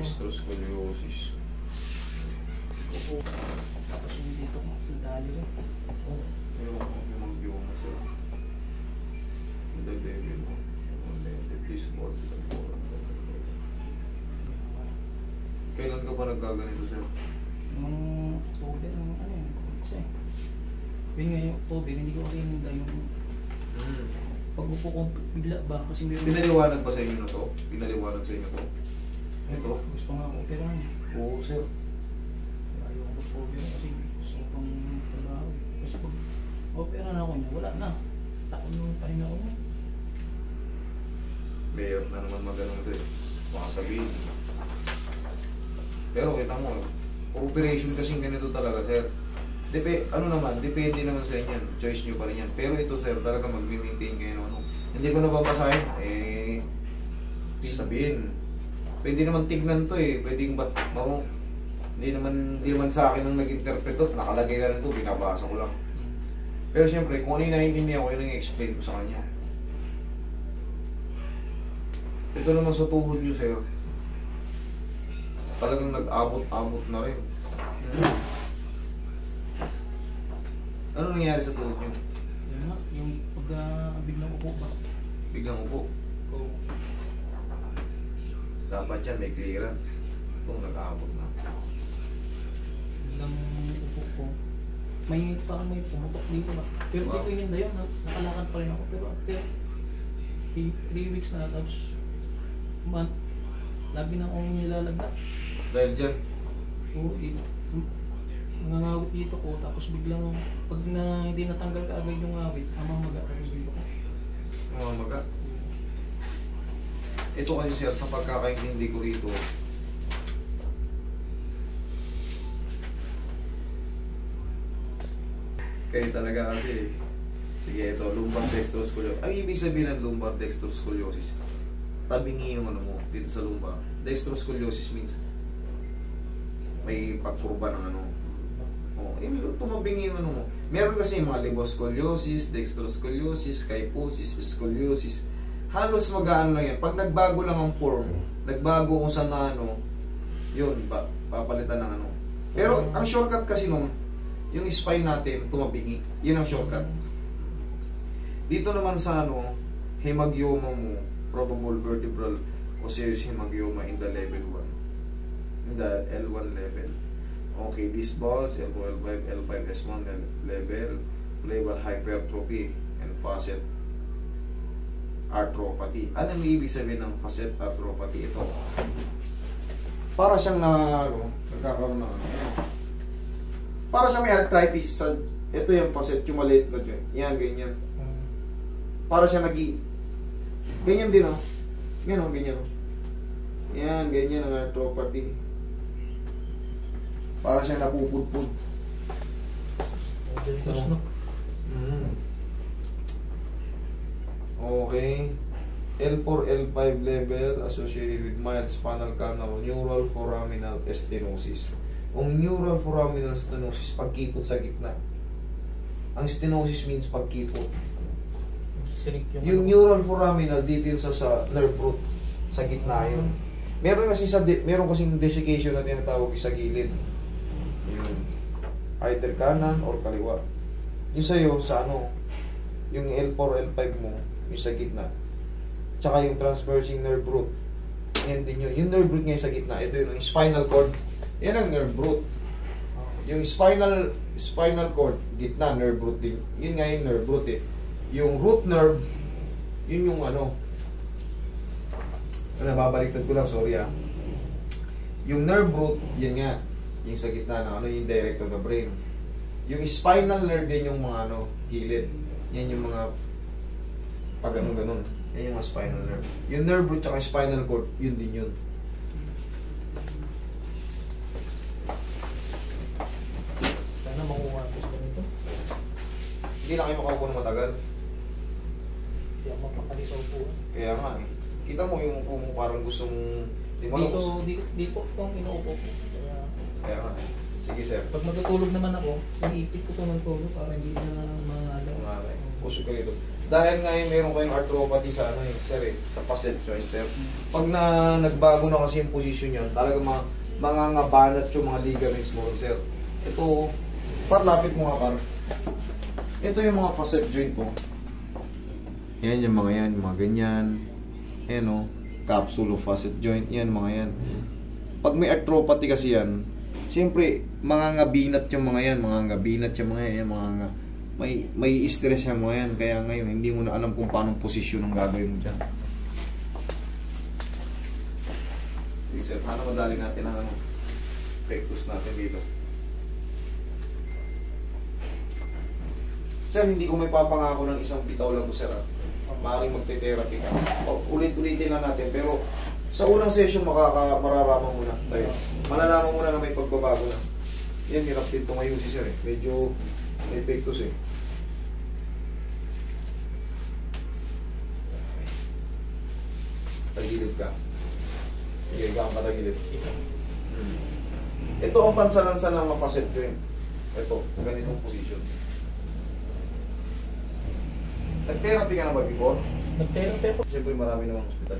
Dextroscoliosis. Tapos yung dito ko, nadali rin. Pero kung mag-bioma sir. The level mo. This balls. Kailan ka pa nagkaganito sir? Nung October, nung ano yun, kasi. Yun nga yung October, hindi ko kasi hinda yung pag-upo ko bigla ba kasi meron. Pinaliwanag ba sa inyo na to? Pinaliwanag sa inyo to? Ito? Gusto nga ako operahan. Oo sir. Ayaw ko mag-opera kasi gusto ko pang trabaho. Kasi pag operahan ako niya, wala na. Taon yung pahinga ko niya. Mayroon na naman mag-anong sir. Baka sabihin. Pero kita mo, operation kasing ganito talaga sir. Depende naman sa inyo. Choice nyo pa rin yan. Pero ito sir, talaga mag-maintain kayo ng ano. Hindi ko nababasahin. Sabihin. Pwede naman tignan to eh. Pwedeng ba, hindi naman sa akin ang nag-interpret to. Nakalagay na rin to, binabasa ko lang. Pero siyempre, kung ano yung naiintindihan ko, yun ang explain ko sa kanya. Ito naman sa tuhod nyo sir. Talagang nag-abot-abot na rin. Ano nangyari sa tuhod nyo? Yan nga, yung pag biglang upo ba? Biglang upo. Oo. Dapat yan, may clearance. Itong nag-aabot na. Biglang upo ko. Parang may pumutok dito ba? Pero Wow. dito yun na yun, nakalakad pa rin ako. Pero after 3 weeks na, tapos lagi na akong nilalagnak. Dahil dyan, Oo, nangangawit dito ko, tapos biglang pag hindi natanggal ka agad yung awit, mag-aagad dito ko. mamamaga. Ito kasi sir, sa pagkakaintindi ko rito, kayo talaga kasi, sige ito, lumbar dextroscoliosis. Ang ibig sabihin ng lumbar dextroscoliosis, tabingi yung ano mo, dito sa lumbar. Dextroscoliosis means, may pagkurba ng ano. Tumabingi yung ano mo. Meron kasi yung mga liboscoliosis, dextroscoliosis, kyphosis, scoliosis. Halos mag-ano lang yan. Pag nagbago lang ang form, nagbago kung saan na ano, yun, papalitan ng ano. Pero ang shortcut kasi nung, yung spine natin, tumabingi. Yun ang shortcut. Dito naman sa ano, hemangioma mo, probable vertebral osseous hemangioma in the level 1. In the L1 level. Okay, these balls, L4, L5, L5S1 level, label hypertrophy and facet arthropathy. Ano ang ibig sabihin ng facet arthropathy? Ito. Para siyang nagkakaroon ng para sa may arthritis. Ito yung facet, yung maliit na dyan. Yan, ganyan. Para siya ganyan din, oh. Ganyan, ganyan, oh. Yan, ganyan ang arthropathy. Para siyang napupudpud. So, okay. L4, L5 level associated with mild spinal canal neural foraminal stenosis. Ang neural foraminal stenosis, pagkipot sa gitna. Ang stenosis means pagkipot. Yung neural foraminal dito yun sa nerve root, sa gitna yun. Meron kasing desiccation na tinatawag sa gilid. Yun. Either kanan or kaliwa. Yung sa'yo, sa ano, yung L4, L5 mo, yung sa gitna. Tsaka yung transversing nerve root. Yan din yun. Yung nerve root ngayon sa gitna, ito yun, yung spinal cord. Yan ang nerve root. Yung spinal cord, gitna, nerve root din. Yun nga yung nerve root eh. Yung root nerve, yun yung ano. Nababaliktad ko lang, sorry ah. Yung nerve root, yun nga. Yung sa gitna na ano, yung direct to the brain. Yung spinal nerve, yan yung mga ano, gilid. Yan yung mga pag ganun. Yan yung mga spinal nerve. Yung nerve root tsaka spinal cord, yun din yun. sana makuha ko sa ganito. Hindi na kayo makaupo ng matagal. Hindi ako mapakali sa upuan. Kaya nga eh. Kita mo yung upo mo parang gustong Dito itong inuupo ko. Kaya nga. Sige sir. Pag matutulog naman ako, iniipit ko ito ng tulog para hindi na mangalang. Pusok ka dito. Dahil ngayon meron kayong arthropathy sa ano eh, sir eh, sa facet joint, sir. Pag nagbago na kasi yung position yan, talaga mangangabanat yung mga ligaments mo, sir. Ito, lapit mo nga par. Ito yung mga facet joint po. Yan yung mga ganyan. Ayan o, capsule of facet joint, yan mga yan. Pag may arthropathy kasi yan, siyempre, mangangabinat yung mga yan, may stress yung mga yan, kaya ngayon, hindi mo na alam kung paano posisyon ang gagawin mo dyan. Sige sir, paano madali natin ang pectus natin dito? Sir, hindi ko may papangako ng isang bitaw lang to sir. Maaaring magte-therapy ka. Ulit-ulitin lang natin, pero sa unang session mararaman mo na tayo. Malalaman mo na may pagbabago na. Yan, hirap din ito ngayon si sir eh. Medyo may pectus eh. Tagilid ka. Sige, ikaw ang patagilid. Ito ang pansalansan ng mapaset joint. Ito, ganitong position. Nag-therapy ka na ba before? Nag-therapy ako. Siyempre marami namang hospital.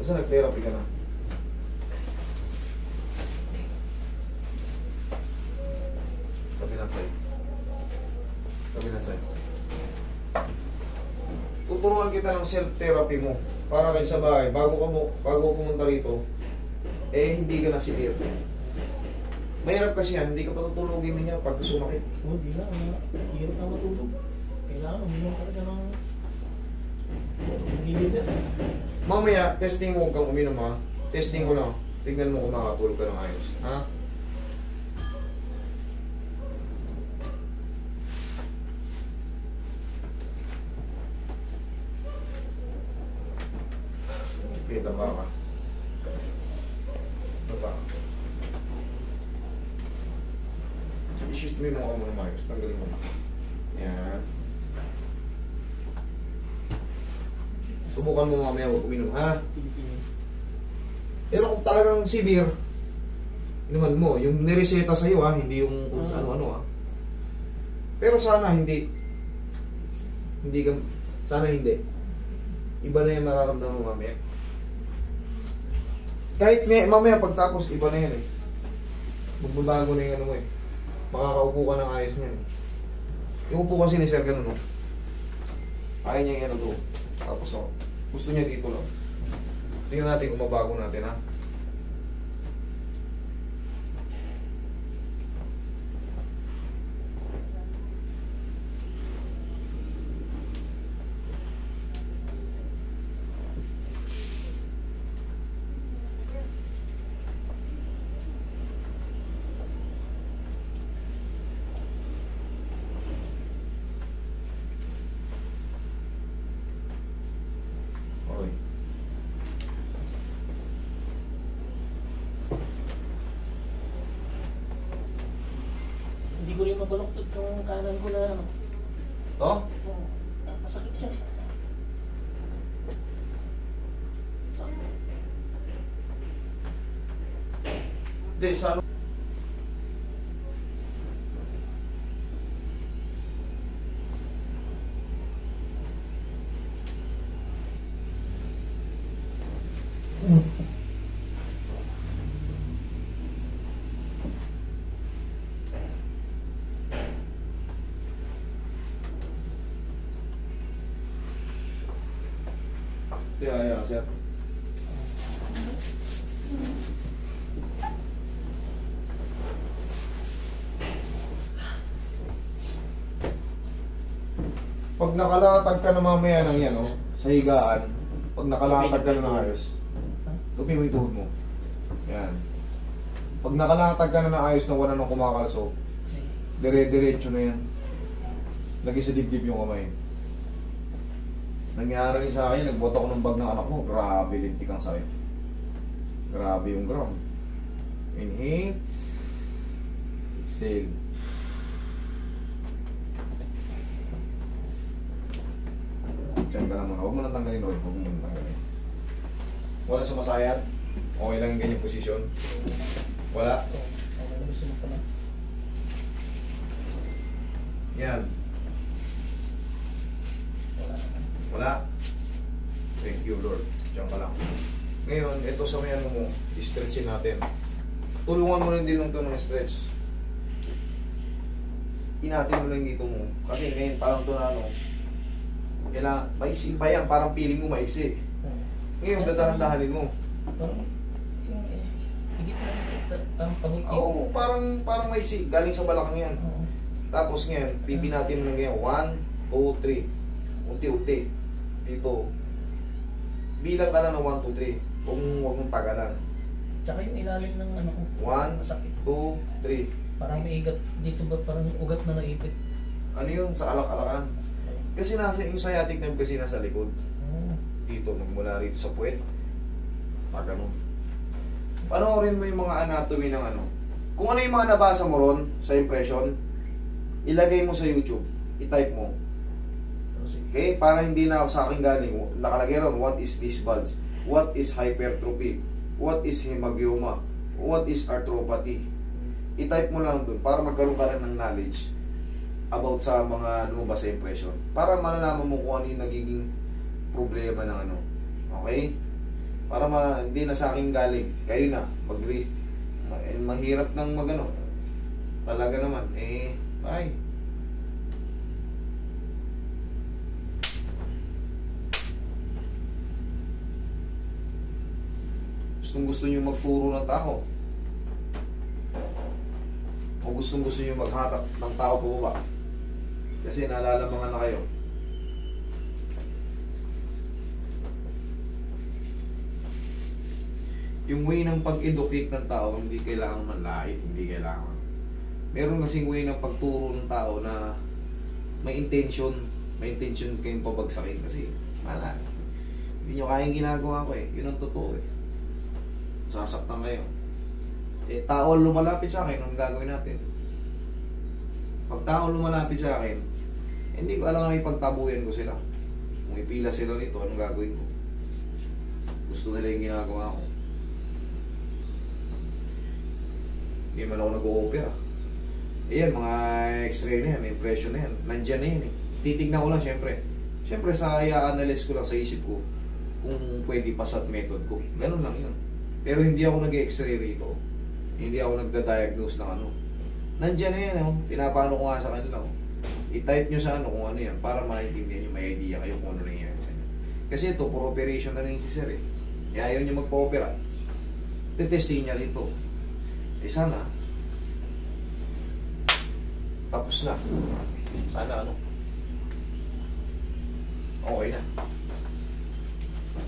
Basta nag-therapy ka na. Kabilang side. Kabilang side. Tuturuan kita ng self-therapy mo. Para kayo sa bahay, bago pumunta rito, eh hindi ka na severe. Mahirap kasi yan, hindi ka patutulogin niya pag sumakit. Hindi na, hirap na matulog. Kailangan uminom talaga ng inhibitor. Mamaya, testing mo, huwag kang uminom ha. Testing ko na. Tignan mo kung makatulog ka ng ayos. Ha? Okay, taba ka. Taba ka. I-shoot mo yung mukha mo ng ayos. Tanggalin mo na. Yan. Subukan mo mamaya huwag uminom, ha? Pero kung talagang severe, inuman mo, yung nireseta sa'yo, ha? Hindi yung kung ano-ano, ha? Pero sana hindi. Sana hindi. Iba na yung mararamdaman mo mamaya. Kahit mamaya pagtapos, iba na yan, eh. Magbabago na yung ano mo, eh. Makakaupo ka ng ayos niyan, eh. Yung upo kasi ni Sir ganun, no? Ayaw niya yung ano to. Tapos ako, gusto niya dito lang. Tingnan natin kung mabago natin, ha? Okay. Hindi ko rin mabaloktot yung kanan ko na ano. To? Masakit siya. Hindi, sa ano? Yeah, sir. Pag nakalatag ka na mamaya ng yan, oh, sa higaan, pag nakalatag ka na ng ayos, tupi mo yung tuhod mo. Yan. Pag nakalatag ka na ng ayos na wala nang kumakalso, dire-diretso na yan. Lagi sa dibdib yung kamay. Nangyari rin sa akin, nagbuhat ako ng bag ng anak mo, grabe lintik ang sakit. Grabe yung ground. Inhale. Exhale. Diyan ka na muna. Huwag mo nang tanggalin, Roy. Huwag mo nang tanggalin. Wala sumasayat? Okay lang yung ganyang posisyon? Wala? Yan. Wala. Thank you, Lord. Diyan ka lang. Ngayon, ito sa may ano mo, i-stretchin natin. Tulungan mo rin din ng ito ng stretch. Inatin mo lang dito mo. Kasi ngayon, parang ito na ano, kailangan, maiksi pa yan, parang feeling mo maiksi. Ngayon, dadahan-dahanin mo. Parang, yung, higit na, pagod. Oo, parang maiksi. Galing sa balakang yan. Tapos ngayon, pipinatin mo lang ganyan. 1, 2, 3. Unti-unti. Dito. Bilang ka na ng 1, 2, 3. Huwag mong tagalan. Tsaka yung ilalim ng ano ko. 1, masakit. 2, 3. Parang may igat. Dito ba parang ugat na naipit. Ano yun? Sa alak-alakan. Kasi nasa yung sciatic nerve kasi nasa likod. Dito, magmula rito sa puwet. Ganun. Panoorin mo yung mga anatomy ng ano. Kung ano yung mga nabasa mo ron sa impression, ilagay mo sa YouTube. I-type mo. Okay? Para hindi na sa akin galing. Nakalagay ron, what is this bulge? What is hypertrophy? What is hemangioma? What is arthropathy? I-type mo lang doon para magkaroon ka rin ng knowledge about sa mga lumabas sa impression. Para malalaman mo kung ano yung nagiging problema ng ano. Okay? Para hindi na sa akin galing. Kayo na. Mahirap ng magano. Talaga naman. Bye. Gusto nyo magturo ng tao o gusto nyo maghatak ng tao pababa kasi nalalamangan na kayo. Yung way ng pag-educate ng tao hindi kailangan manlait, hindi kailangan. Meron kasing way ng pagturo ng tao na may intention kayong pabagsakin kasi wala, hindi nyo kayang ginagawa ko yun ang totoo sasaktan kayo. Tao lumalapit sa akin, anong gagawin natin? Pag tao lumalapit sa akin, hindi ko alam na may pagtabuyan ko sila. Kung ipila sila nito, anong gagawin ko? Gusto nila yung ginagawa ko. Hindi man ako nag-o-opera. Ayan, mga x-ray na yan, impression na yan. Nandyan na yan Titignan ko lang syempre. Syempre sa i-analyze ko lang sa isip ko kung pwede pasat method ko. Ganun lang yun. Pero hindi ako nag-x-ray rito. Hindi ako nagda-diagnose ng ano. Nandiyan na yan, pinapano ko nga sa kanila. I-type nyo sa ano kung ano yan para maintindihan nyo, may idea kayo kung ano nangyayari sa inyo. Kasi ito, for operation na rin si sir ayaw nyo magpa-opera. Tetesting niya rito. Sana tapos na. Sana ano. Okay na.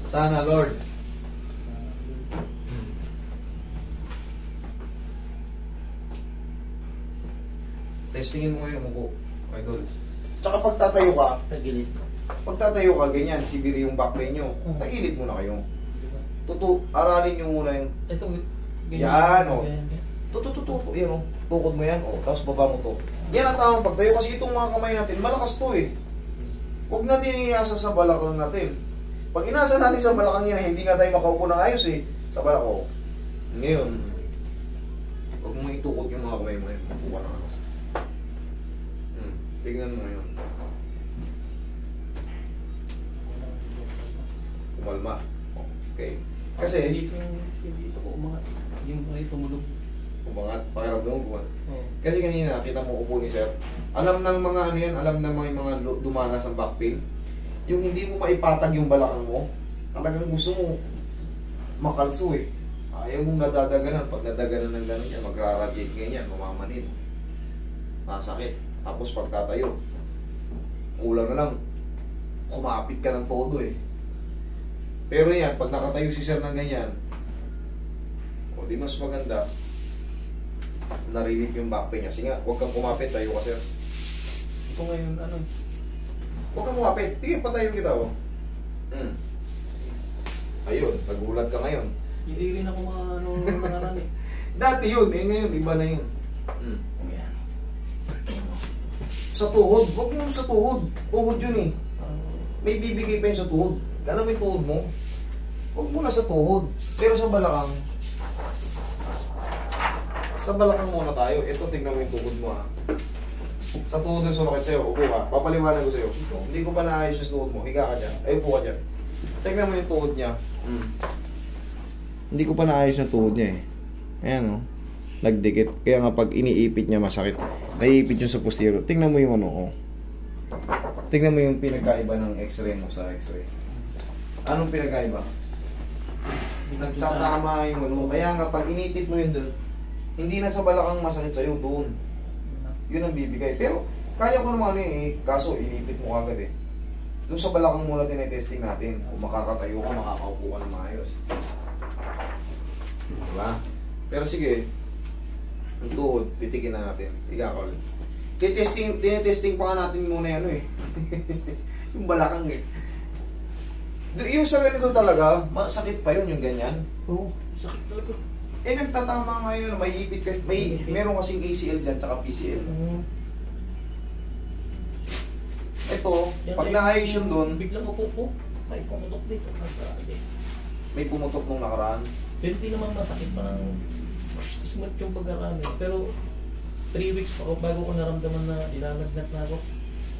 Sana Lord. Testingin mo ngayon umuko, idol. Tsaka pag tatayo ka, tagilid. Pag tatayo ka, ganyan, sibiri yung back pain nyo. Tagilid muna kayo. Aralin nyo muna yung... Ito, yan, o. Tututututu, yan o. Tukod mo yan, o. Tapos baba mo to. Yan ang tamang pagtayo kasi itong mga kamay natin, malakas to Huwag natin iasa sa balakang natin. Pag inasa natin sa balakang yan, hindi nga tayo makaupo ng ayos sa balakang. Ngayon, huwag mo itukod yung mga kamay mo yan. Makuha na ano. Tignan mo ngayon. Kumalma. Okay. Kasi hindi ito ko umangat. Yung ay tumulog. Umangat, pakiramdam mo buwan. Oo. Kasi kanina kita mo upo ni sir. Alam ng mga ano yan, alam ng mga dumanas ang back pain. Yung hindi mo maipatag yung balakang mo, talagang gusto mo makalso Ayaw mong nadadaganan. Pag nadaganan ng gano'n yan, magra-radiate ganyan, mamamanid. Masakit. Tapos pagtatayo, kulang na lang, kumapit ka ng todo Pero yan, pag nakatayo si sir ng ganyan, di mas maganda, narinig yung back pain niya. Sige nga, huwag kang kumapit, tayo ka sir. Ito ngayon, ano? Huwag kang kumapit, tingin pa tayo kita Ayun, nagulat ka ngayon. Hindi rin ako nanganan Dati yun, ngayon, iba na yun. Ayan. Sa tuhod, huwag mo sa tuhod. Tuhod yun May bibigay pa yun sa tuhod. Alam mo yung tuhod mo? Huwag mo na sa tuhod. Pero sa balakang. Sa balakang muna tayo. Ito, tingnan mo yung tuhod mo Sa tuhod yung sumakit sa'yo, upo ka. Papaliwanag ko sa'yo. Hindi ko pa naayos yung tuhod mo. Higa ka dyan. Ay, upo ka dyan. Tignan mo yung tuhod niya. Hindi ko pa naayos yung tuhod niya eh. Ayan o. Nagdikit. Kaya nga pag iniipit niya masakit. Naiipit yung sa posterior. Tingnan mo yung ano ko. Tingnan mo yung pinagkaiba ng x-ray mo sa x-ray. Anong pinagkaiba? Nagtatama yung ano. Kaya nga pag inipit mo yun doon, hindi na sa balakang masakit sa'yo doon. Yun ang bibigay. Pero kaya ko naman eh. Kaso inipit mo agad eh. Doon sa balakang muna tinetesting natin. Kung makakatayo ka, makakaupo ka na maayos. Diba? Pero sige, yung tuhod, pitikin na natin. Igakol. Tinetesting pa nga natin muna yan eh. Yung balakang eh. Yung sa ganito talaga, masakit pa yun yung ganyan. Oo, sakit talaga. Eh nagtatama nga yun, may ipit ka, meron kasing ACL dyan, tsaka PCL. Ito, pag naayos yun doon, biglang upo ko, may pumutok dito. may pumutok nung nakaraan. Pero hindi naman masakit pa ng smooth yung pagkarami. Pero 3 weeks pa ako bago ko naramdaman na ilalagnat na ako.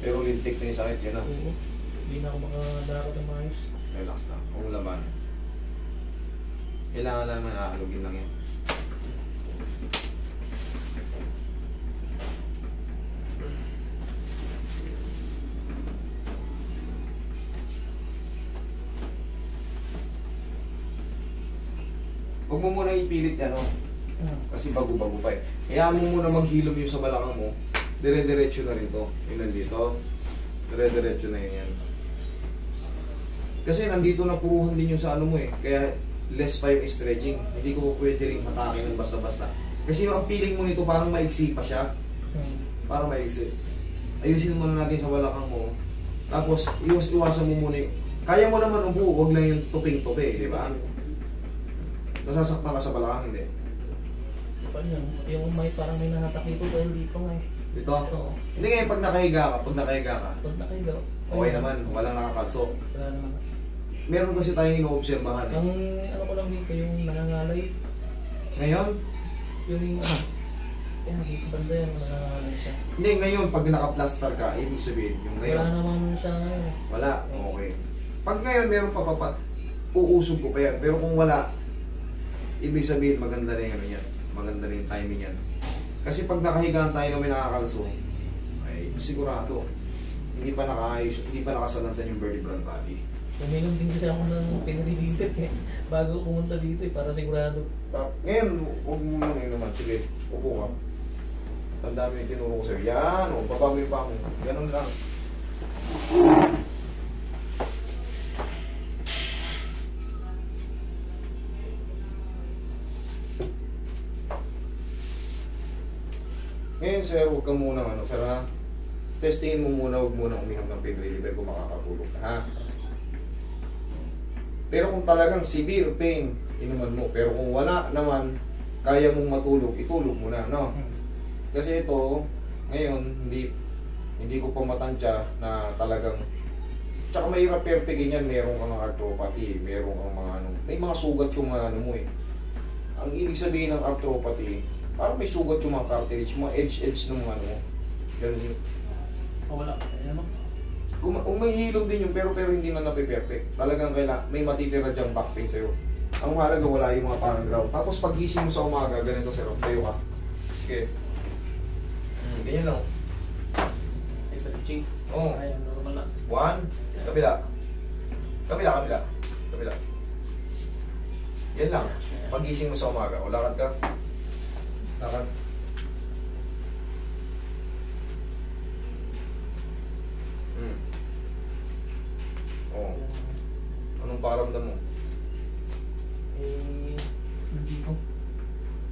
Pero lintik na yung sakit, yun ah. Oo. Hindi na ako makadarap ng maayos. Relax na, kung laban. Kailangan lang naman aalugin lang yan. Huwag mo muna ipilit yan, no? Kasi bago-bago pa eh. Kaya mo muna maghilom yung sa balakang mo. Dire-diretso na rin to. Yun nandito. Dire-diretso na yun yan. Kasi nandito na puruhan din yung sa ano mo eh. Kaya less pa yung stretching. Hindi ko pwede rin matake ng basta-basta. Kasi yung ang feeling mo nito parang maiksi pa siya. Parang maiksi. Ayusin muna natin sa balakang mo. Tapos iwasan mo muna yung... Kaya mo naman upo, huwag lang yung tuping-tupi, di ba? Nasasaktan ka sa balakang, hindi? Paano yun? Yung may parang may nahatak dito dahil dito nga eh. Dito? Oo. Hindi ngayon pag nakahiga ka, Pag nakahiga. okay naman, walang nakakalso. Wala naman. Meron kasi tayong inoobserbahan eh. Ang ano ko lang dito, yung nangangalay. Ngayon? Yung yan, dito banda yan, nangangalay siya. Hindi, ngayon pag naka-plaster ka, ibig sabihin, yung ngayon. Wala naman siya ngayon. Wala? Okay. Pag ngayon meron pa uusog ko pa yan. Pero kung wala, ibig sabihin maganda na yung ano yan. Maganda na yung timing yan. Kasi pag nakahigaan tayo na may nakakalso, ay sigurado, hindi pa nakaayos, hindi pa nakasalansan yung vertebral body. Uminom din kasi ako ng pinalilitit eh. Bago pumunta dito eh, para sigurado. Ngayon, huwag mo nang naman. Sige, upo ka. Tanda mo yung tinuro ko sa'yo. Yan, o, baba mo yung paa mo. Ganun lang. Ngayon, sir, huwag ka muna, ano, sir, ha? Testingin mo muna, huwag muna uminom ng pain reliever kung makakatulog ka, ha? Pero kung talagang severe pain, inuman mo. Pero kung wala naman, kaya mong matulog, itulog mo na, no? Kasi ito, ngayon, hindi ko pa matansya na talagang... Tsaka mahirap perfectin yan, meron kang arthropathy, meron kang mga ano... May mga sugat yung mga ano mo eh. Ang ibig sabihin ng arthropathy, parang may sugat yung mga cartilage, mga edge ng mga ano mo. Ganun yun. Wala. Ano? Umahilog din yun, pero hindi na nape-perfect. Talagang may matitira dyang back pain sa'yo. Ang mahalaga, wala yung mga parang ground. Tapos pag gising mo sa umaga, ganito sir, tayo ka. Okay. Ganyan lang. Stretching. Oo. Ayan, normal na. 1, kabila. Kabila. Yan lang. Pag gising mo sa umaga, o lakad ka. Lakad. Oh. Anong paramdam mo? Hindi ko.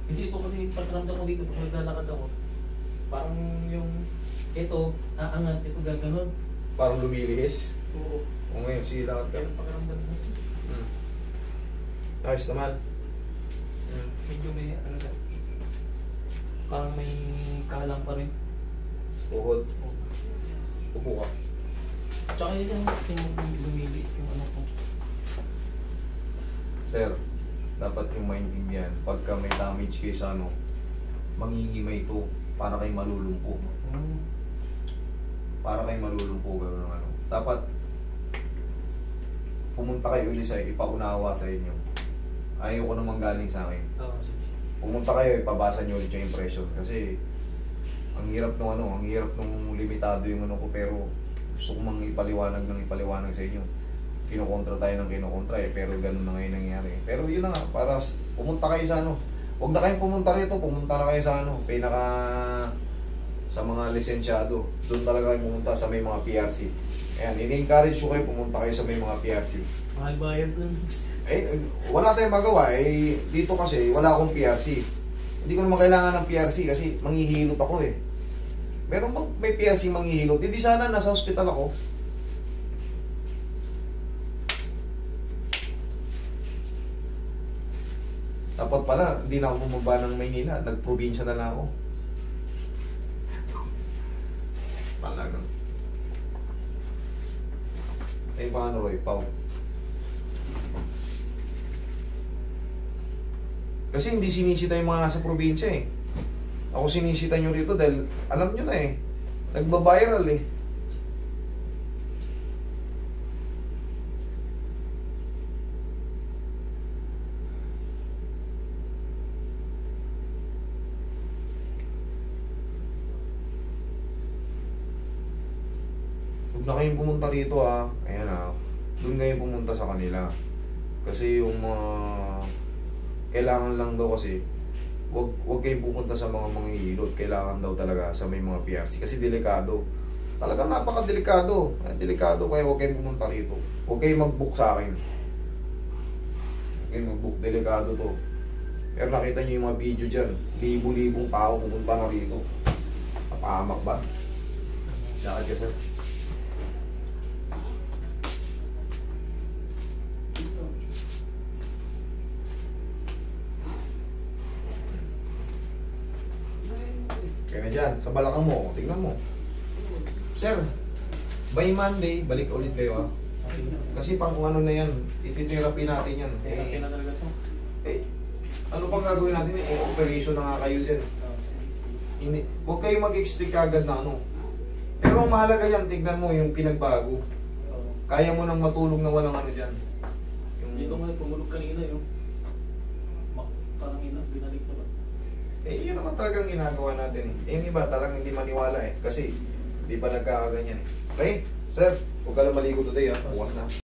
Kasi ito kasi pagkaramdam ko dito, pag naglalakad ako, parang yung ito, aangat, ito gaganon. Parang lumilihis? Oo. O ngayon, sige lakad ka. Kaya pagkaramdam ko. Ayos naman. Medyo may ano na. Parang may kalang pa rin. Tuhod. Upo ka. Tsaka yun yung lumili yung ano ko. Sir, dapat yung maintindihan, pagka may damage kayo sa ano, mangingimay ito para kayo malulumpo. para kayong malulumpo gano'n ano. Dapat pumunta kayo ulit sa ipaunawa sa inyo. Ayaw ko naman galing sa akin. Oo, sige. Pumunta kayo, ipabasa nyo ulit yung impression. Kasi ang hirap nung ano, ang hirap nung limitado yung ano ko, pero gusto ko mang ipaliwanag sa inyo. Kinokontra tayo ng kinokontra pero ganun na ngayon nangyari. Pero yun na nga, para pumunta kayo sa ano. Huwag na kayong pumunta rito, pumunta na kayo sa ano, sa mga lisensyado. Doon talaga kayo pumunta sa may mga PRC. Ayan, ini-encourage ko kayo pumunta kayo sa may mga PRC. Mahal bayad dun. Wala tayong magawa. Dito kasi, wala akong PRC. Hindi ko naman kailangan ng PRC kasi manghihilot ako eh. Pero pag may PRC manghihilot, hindi sana nasa hospital ako. Dapat pala, hindi na ako bumaba ng Maynila. Nag-probinsya na lang ako. Talagang. Paano Roy? Pau. Kasi hindi sinisita yung mga nasa probinsya eh. Ako sinisita nyo rito dahil alam nyo na eh. Nagbabiral eh. Huwag na kayong pumunta rito ah. Ayan ah. Doon kayong pumunta sa kanila. Kasi yung mga kailangan lang daw kasi wag kayong pupunta sa mga manghihilot. Kailangan daw talaga sa may mga PRC kasi delikado. Talagang napaka-delikado. Delikado kaya wag kayong pumunta rito. Wag kayong mag-book sa akin. Wag kayong mag-book. Delikado to. Pero nakita niyo yung mga video dyan. Libo-libong tao pupunta na rito. Napahamak ba? Lakad ka sir. Kaya na dyan, sa balakang mo, tingnan mo. Sir, by Monday, balik ulit kayo ha. Kasi pang kung ano na yan, ititherapy natin yan. Therapy na talaga to. Ano pang gagawin natin? Operation na nga kayo dyan. Huwag kayo mag-expect agad na ano. Pero ang mahalaga yan, tignan mo yung pinagbago. Kaya mo nang matulog na walang ano dyan. Dito nga, tumulog kanina yung parang binalik na ba? Yun naman talagang ginagawa natin eh. Yung iba talagang hindi maniwala eh. Kasi hindi pa nagkakaganyan eh. Okay? Sir, huwag ka lang maligo today ha. Bukas na.